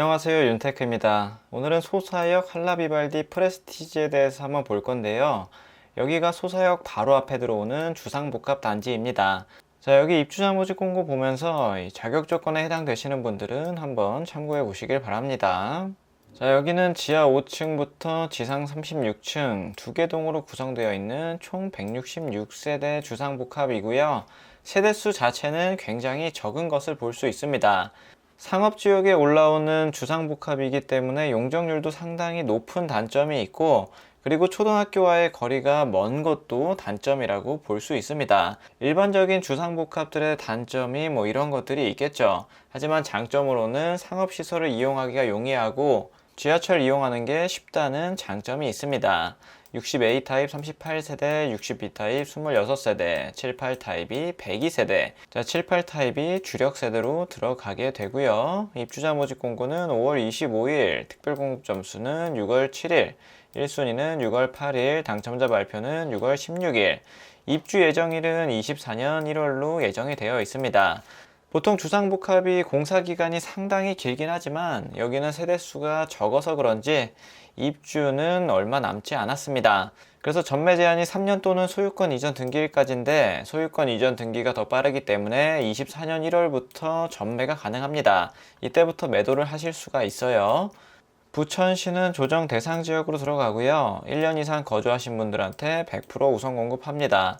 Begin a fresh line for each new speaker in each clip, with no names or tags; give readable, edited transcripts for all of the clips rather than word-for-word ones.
안녕하세요, 윤테크입니다. 오늘은 소사역 할라비발디 프레스티지에 대해서 한번 볼 건데요. 여기가 소사역 바로 앞에 들어오는 주상복합 단지입니다. 자, 여기 입주자 모집 공고 보면서 이 자격 조건에 해당되시는 분들은 한번 참고해 보시길 바랍니다. 자, 여기는 지하 5층부터 지상 36층 두 개 동으로 구성되어 있는 총 166세대 주상복합이고요. 세대수 자체는 굉장히 적은 것을 볼 수 있습니다. 상업지역에 올라오는 주상복합이기 때문에 용적률도 상당히 높은 단점이 있고, 그리고 초등학교와의 거리가 먼 것도 단점이라고 볼 수 있습니다. 일반적인 주상복합들의 단점이 이런 것들이 있겠죠. 하지만 장점으로는 상업시설을 이용하기가 용이하고 지하철 이용하는 게 쉽다는 장점이 있습니다. 60A 타입 38세대, 60B 타입 26세대, 78 타입이 102세대, 자, 78 타입이 주력 세대로 들어가게 되고요. 입주자 모집 공고는 5월 25일, 특별 공급 점수는 6월 7일, 1순위는 6월 8일, 당첨자 발표는 6월 16일, 입주 예정일은 24년 1월로 예정이 되어 있습니다. 보통 주상복합이 공사기간이 상당히 길긴 하지만 여기는 세대수가 적어서 그런지 입주는 얼마 남지 않았습니다. 그래서 전매 제한이 3년 또는 소유권 이전 등기일까지인데 소유권 이전 등기가 더 빠르기 때문에 24년 1월부터 전매가 가능합니다. 이때부터 매도를 하실 수가 있어요. 부천시는 조정 대상 지역으로 들어가고요. 1년 이상 거주하신 분들한테 100% 우선 공급합니다.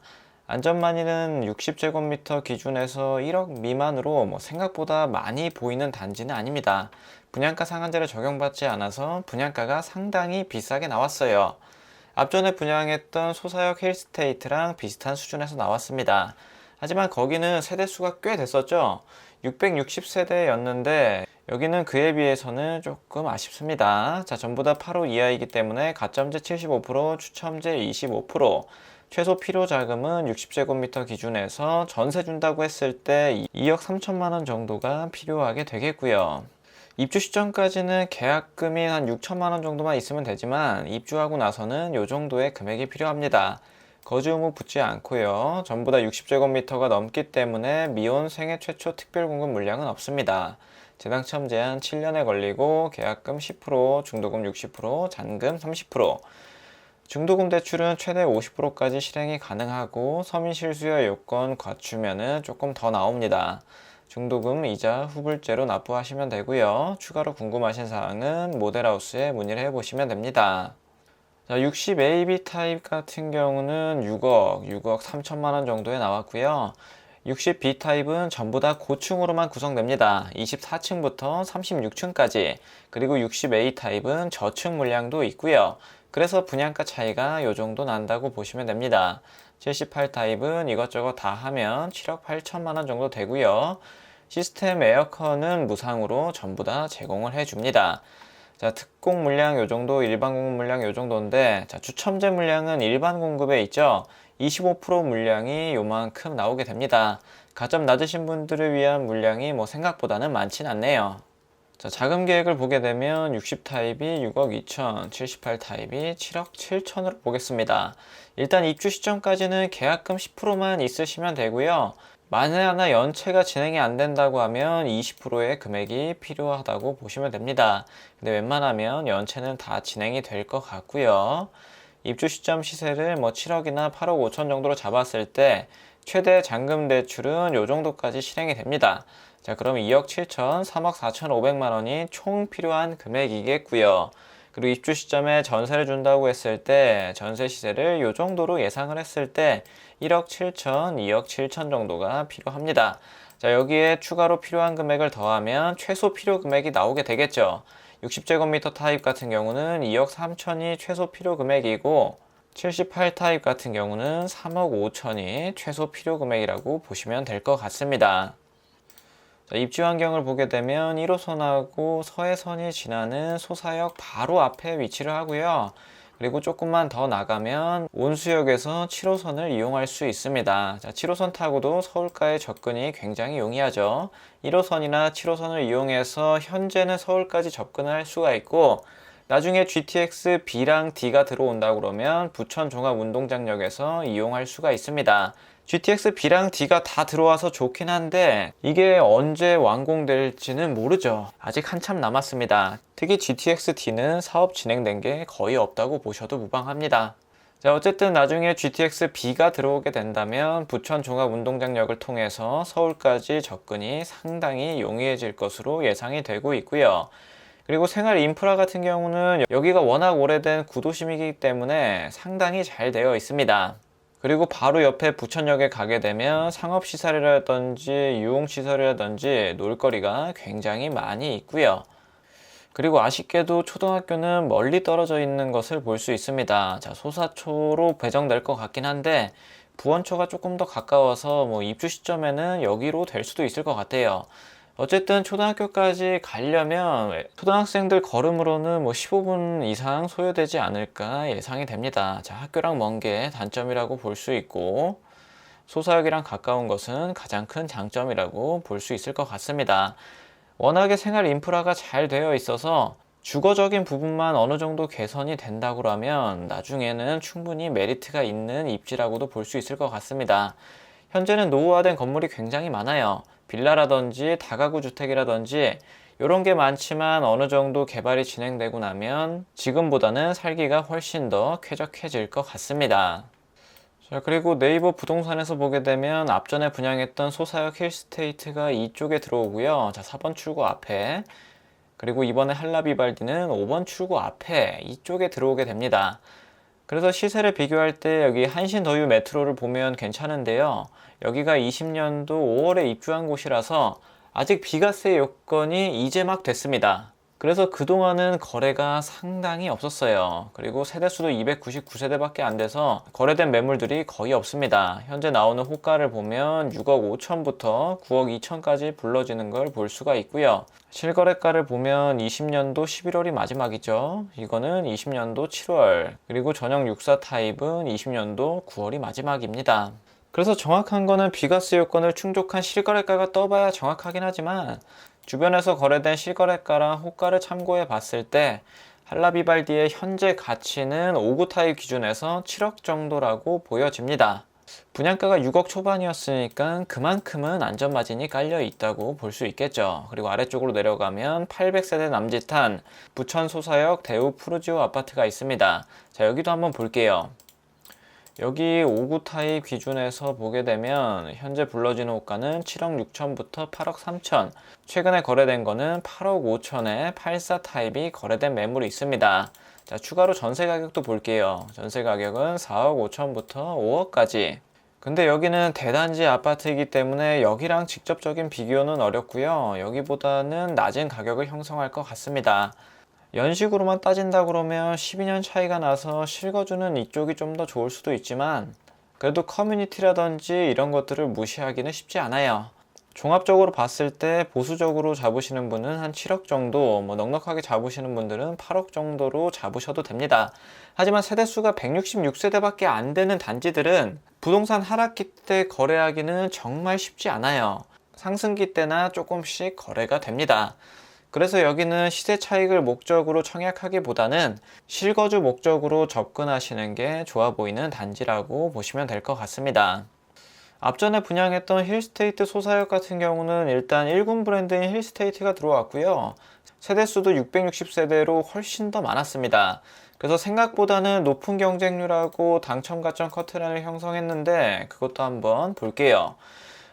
안전만이는 60제곱미터 기준에서 1억 미만으로 생각보다 많이 보이는 단지는 아닙니다. 분양가 상한제를 적용받지 않아서 분양가가 상당히 비싸게 나왔어요. 앞전에 분양했던 소사역 힐스테이트랑 비슷한 수준에서 나왔습니다. 하지만 거기는 세대수가 꽤 됐었죠. 660세대였는데 여기는 그에 비해서는 조금 아쉽습니다. 자, 전부 다 8호 이하이기 때문에 가점제 75%, 추첨제 25%, 최소 필요 자금은 60제곱미터 기준에서 전세 준다고 했을 때 2억 3천만 원 정도가 필요하게 되겠고요. 입주 시점까지는 계약금이 한 6천만 원 정도만 있으면 되지만 입주하고 나서는 이 정도의 금액이 필요합니다. 거주 의무 붙지 않고요. 전부 다 60제곱미터가 넘기 때문에 미혼 생애 최초 특별 공급 물량은 없습니다. 재당첨 제한 7년에 걸리고 계약금 10%, 중도금 60%, 잔금 30%, 중도금 대출은 최대 50%까지 실행이 가능하고 서민 실수요 요건 갖추면 조금 더 나옵니다. 중도금, 이자, 후불제로 납부하시면 되고요. 추가로 궁금하신 사항은 모델하우스에 문의를 해보시면 됩니다. 자, 60AB 타입 같은 경우는 6억 3천만 원 정도에 나왔고요. 60B 타입은 전부 다 고층으로만 구성됩니다. 24층부터 36층까지. 그리고 60A 타입은 저층 물량도 있고요. 그래서 분양가 차이가 요 정도 난다고 보시면 됩니다. 78 타입은 이것저것 다 하면 7억 8천만 원 정도 되고요. 시스템 에어컨은 무상으로 전부 다 제공을 해줍니다. 자, 특공 물량 요 정도, 일반 공급 물량 요 정도인데, 자, 추첨제 물량은 일반 공급에 있죠. 25% 물량이 요만큼 나오게 됩니다. 가점 낮으신 분들을 위한 물량이 생각보다는 많진 않네요. 자, 자금 계획을 보게 되면 60 타입이 6억 2천, 78 타입이 7억 7천으로 보겠습니다. 일단 입주 시점까지는 계약금 10%만 있으시면 되고요. 만에 하나 연체가 진행이 안 된다고 하면 20%의 금액이 필요하다고 보시면 됩니다. 근데 웬만하면 연체는 다 진행이 될 것 같고요. 입주 시점 시세를 7억이나 8억 5천 정도로 잡았을 때 최대 잔금 대출은 요 정도까지 실행이 됩니다. 자, 그럼 2억 7천, 3억 4천5백만 원이 총 필요한 금액이겠고요. 그리고 입주 시점에 전세를 준다고 했을 때 전세 시세를 요 정도로 예상을 했을 때 1억 7천, 2억 7천 정도가 필요합니다. 자, 여기에 추가로 필요한 금액을 더하면 최소 필요 금액이 나오게 되겠죠. 60제곱미터 타입 같은 경우는 2억 3천이 최소 필요 금액이고 78 타입 같은 경우는 3억 5천이 최소 필요 금액이라고 보시면 될 것 같습니다. 자, 입지 환경을 보게 되면 1호선하고 서해선이 지나는 소사역 바로 앞에 위치를 하고요. 그리고 조금만 더 나가면 온수역에서 7호선을 이용할 수 있습니다. 자, 7호선 타고도 서울가에 접근이 굉장히 용이하죠. 1호선이나 7호선을 이용해서 현재는 서울까지 접근을 할 수가 있고 나중에 GTX B랑 D가 들어온다 그러면 부천 종합운동장역에서 이용할 수가 있습니다. GTX B랑 D가 다 들어와서 좋긴 한데 이게 언제 완공될지는 모르죠. 아직 한참 남았습니다. 특히 GTX D는 사업 진행된 게 거의 없다고 보셔도 무방합니다. 자, 어쨌든 나중에 GTX B가 들어오게 된다면 부천 종합운동장역을 통해서 서울까지 접근이 상당히 용이해질 것으로 예상이 되고 있고요. 그리고 생활 인프라 같은 경우는 여기가 워낙 오래된 구도심이기 때문에 상당히 잘 되어 있습니다. 그리고 바로 옆에 부천역에 가게 되면 상업시설이라든지 유흥시설이라든지 놀거리가 굉장히 많이 있고요. 그리고 아쉽게도 초등학교는 멀리 떨어져 있는 것을 볼 수 있습니다. 자, 소사초로 배정될 것 같긴 한데 부원초가 조금 더 가까워서 입주 시점에는 여기로 될 수도 있을 것 같아요. 어쨌든 초등학교까지 가려면 초등학생들 걸음으로는 15분 이상 소요되지 않을까 예상이 됩니다. 자, 학교랑 먼 게 단점이라고 볼 수 있고 소사역이랑 가까운 것은 가장 큰 장점이라고 볼 수 있을 것 같습니다. 워낙에 생활 인프라가 잘 되어 있어서 주거적인 부분만 어느 정도 개선이 된다고 하면 나중에는 충분히 메리트가 있는 입지라고도 볼 수 있을 것 같습니다. 현재는 노후화된 건물이 굉장히 많아요. 빌라라든지 다가구 주택이라든지 이런 게 많지만 어느 정도 개발이 진행되고 나면 지금보다는 살기가 훨씬 더 쾌적해질 것 같습니다. 자, 그리고 네이버 부동산에서 보게 되면 앞전에 분양했던 소사역 힐스테이트가 이쪽에 들어오고요. 자, 4번 출구 앞에, 그리고 이번에 한라비발디는 5번 출구 앞에 이쪽에 들어오게 됩니다. 그래서 시세를 비교할 때 여기 한신더유 메트로를 보면 괜찮은데요. 여기가 20년도 5월에 입주한 곳이라서 아직 비과세 요건이 이제 막 됐습니다. 그래서 그동안은 거래가 상당히 없었어요. 그리고 세대수도 299세대밖에 안 돼서 거래된 매물들이 거의 없습니다. 현재 나오는 호가를 보면 6억 5천부터 9억 2천까지 불러지는 걸 볼 수가 있고요. 실거래가를 보면 20년도 11월이 마지막이죠. 이거는 20년도 7월, 그리고 전용 64 타입은 20년도 9월이 마지막입니다. 그래서 정확한 거는 비과세 요건을 충족한 실거래가가 떠봐야 정확하긴 하지만 주변에서 거래된 실거래가랑 호가를 참고해 봤을 때 한라비발디의 현재 가치는 5구 타입 기준에서 7억 정도라고 보여집니다. 분양가가 6억 초반이었으니까 그만큼은 안전마진이 깔려 있다고 볼 수 있겠죠. 그리고 아래쪽으로 내려가면 800세대 남짓한 부천 소사역 대우 푸르지오 아파트가 있습니다. 자, 여기도 한번 볼게요. 여기 5구 타입 기준에서 보게 되면 현재 불러지는 호가는 7억 6천부터 8억 3천, 최근에 거래된 거는 8억 5천에 84 타입이 거래된 매물이 있습니다. 자, 추가로 전세 가격도 볼게요. 전세 가격은 4억 5천부터 5억까지. 근데 여기는 대단지 아파트이기 때문에 여기랑 직접적인 비교는 어렵고요. 여기보다는 낮은 가격을 형성할 것 같습니다. 연식으로만 따진다 그러면 12년 차이가 나서 실거주는 이쪽이 좀 더 좋을 수도 있지만 그래도 커뮤니티라든지 이런 것들을 무시하기는 쉽지 않아요. 종합적으로 봤을 때 보수적으로 잡으시는 분은 한 7억 정도, 넉넉하게 잡으시는 분들은 8억 정도로 잡으셔도 됩니다. 하지만 세대수가 166세대밖에 안 되는 단지들은 부동산 하락기 때 거래하기는 정말 쉽지 않아요. 상승기 때나 조금씩 거래가 됩니다. 그래서 여기는 시세 차익을 목적으로 청약하기보다는 실거주 목적으로 접근하시는 게 좋아 보이는 단지라고 보시면 될 것 같습니다. 앞전에 분양했던 힐스테이트 소사역 같은 경우는 일단 1군 브랜드인 힐스테이트가 들어왔고요. 세대수도 660세대로 훨씬 더 많았습니다. 그래서 생각보다는 높은 경쟁률하고 당첨 가점 커트라인을 형성했는데 그것도 한번 볼게요.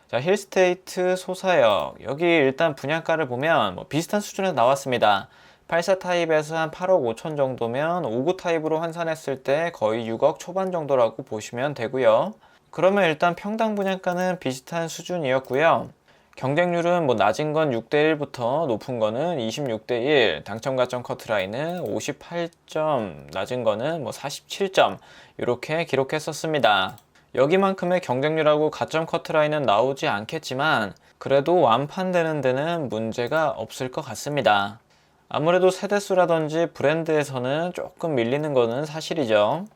자, 힐스테이트 소사역, 여기 일단 분양가를 보면 비슷한 수준에서 나왔습니다. 84 타입에서 한 8억 5천 정도면 59 타입으로 환산했을 때 거의 6억 초반 정도라고 보시면 되고요. 그러면 일단 평당 분양가는 비슷한 수준이었고요. 경쟁률은 낮은 건 6대1부터 높은 거는 26대1, 당첨 가점 커트라인은 58점, 낮은 거는 47점 이렇게 기록했었습니다. 여기만큼의 경쟁률하고 가점 커트라인은 나오지 않겠지만 그래도 완판되는 데는 문제가 없을 것 같습니다. 아무래도 세대수라든지 브랜드에서는 조금 밀리는 거는 사실이죠.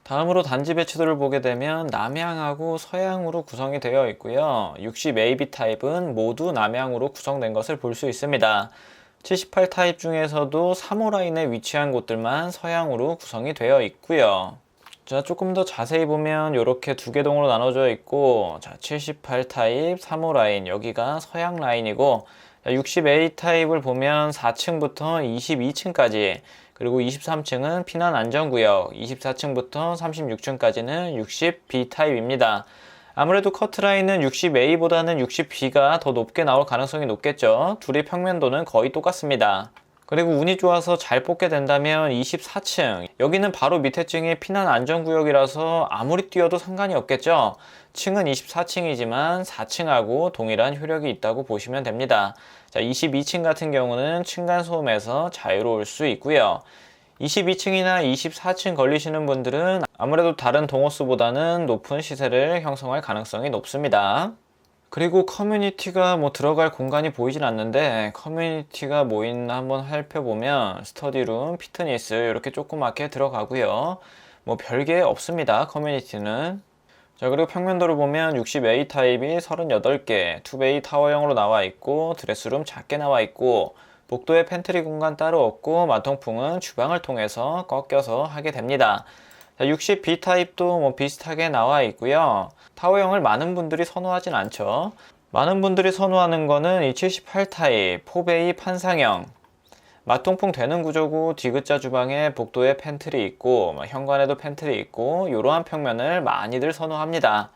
다음으로 단지 배치도를 보게 되면 남향하고 서향으로 구성이 되어 있고요. 60AB 타입은 모두 남향으로 구성된 것을 볼 수 있습니다. 78 타입 중에서도 3호 라인에 위치한 곳들만 서양으로 구성이 되어 있고요. 자, 조금 더 자세히 보면 이렇게 두 개 동으로 나눠져 있고, 자, 78 타입 3호 라인, 여기가 서양 라인이고, 60A 타입을 보면 4층부터 22층까지, 그리고 23층은 피난 안전구역, 24층부터 36층까지는 60B 타입입니다. 아무래도 커트라인은 60A보다는 60B가 더 높게 나올 가능성이 높겠죠. 둘의 평면도는 거의 똑같습니다. 그리고 운이 좋아서 잘 뽑게 된다면 24층, 여기는 바로 밑에 층이 피난 안전구역이라서 아무리 뛰어도 상관이 없겠죠. 층은 24층이지만 4층하고 동일한 효력이 있다고 보시면 됩니다. 자, 22층 같은 경우는 층간 소음에서 자유로울 수 있고요. 22층이나 24층 걸리시는 분들은 아무래도 다른 동호수보다는 높은 시세를 형성할 가능성이 높습니다. 그리고 커뮤니티가 들어갈 공간이 보이진 않는데, 커뮤니티가 뭐 있나 한번 살펴보면 스터디룸, 피트니스 이렇게 조그맣게 들어가고요. 별게 없습니다, 커뮤니티는. 자, 그리고 평면도를 보면 60A 타입이 38개, 2베이 타워형으로 나와 있고, 드레스룸 작게 나와 있고, 복도에 팬트리 공간 따로 없고, 마통풍은 주방을 통해서 꺾여서 하게 됩니다. 60B 타입도 비슷하게 나와 있고요. 타워형을 많은 분들이 선호하진 않죠. 많은 분들이 선호하는 거는 이 78 타입 4베이 판상형, 마통풍 되는 구조고, 디귿자 주방에 복도에 팬트리 있고, 현관에도 팬트리 있고, 이러한 평면을 많이들 선호합니다.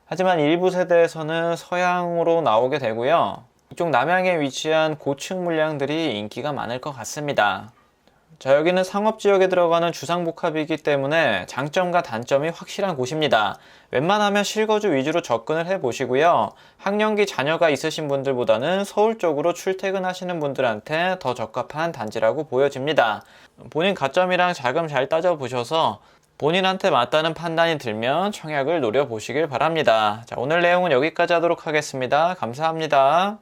하지만 일부 세대에서는 서양으로 나오게 되고요. 이쪽 남향에 위치한 고층 물량들이 인기가 많을 것 같습니다. 자, 여기는 상업지역에 들어가는 주상복합이기 때문에 장점과 단점이 확실한 곳입니다. 웬만하면 실거주 위주로 접근을 해보시고요. 학령기 자녀가 있으신 분들보다는 서울 쪽으로 출퇴근하시는 분들한테 더 적합한 단지라고 보여집니다. 본인 가점이랑 자금 잘 따져보셔서 본인한테 맞다는 판단이 들면 청약을 노려보시길 바랍니다. 자, 오늘 내용은 여기까지 하도록 하겠습니다. 감사합니다.